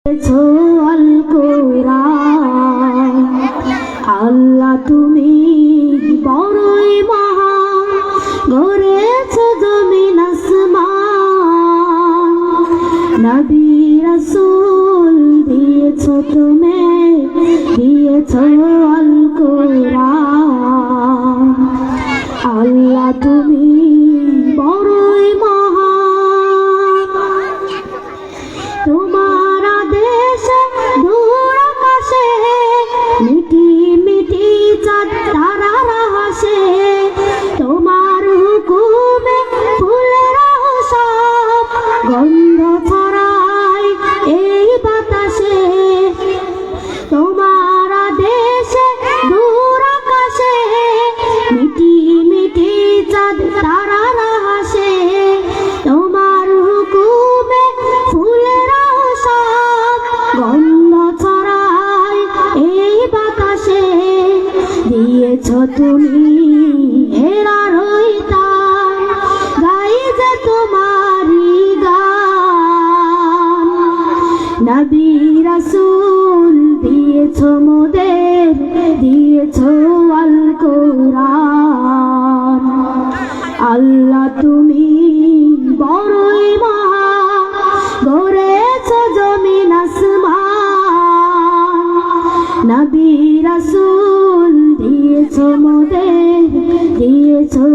আল কোরআন আল্লাহ তুমি বড়ই মহান গড়েছো জমিন আসমান নবী রাসূল দিয়েছো তুমি দিয়েছো আল কোরআন আল্লাহ তুমি বড়ই মহান তোমার আদেশে দূর আকাশে মিটি মিটি চাঁদ তারারা হাসে তোমার হুকুমে ফুলেরা সব গন্ধ ছড়ায় এই বাতাসে তোমার আদেশে দূর আকাশে মিটি মিটি চাঁদ তারারা হাসে তোমার হুকুমে ফুলেরা সব গন্ধ ছড়ায় এই বাতাসে দিয়েছো তুমি এরা রইতা গাই যে তোমারি গান নবী রাসূল দিয়েছো মোদের দিয়েছো আল কোরআন আল্লাহ তুমি বড়ই মহান গড়েছো জমিন আসমান নবী রাসূল দিয়েছো মোদের দিয়েছো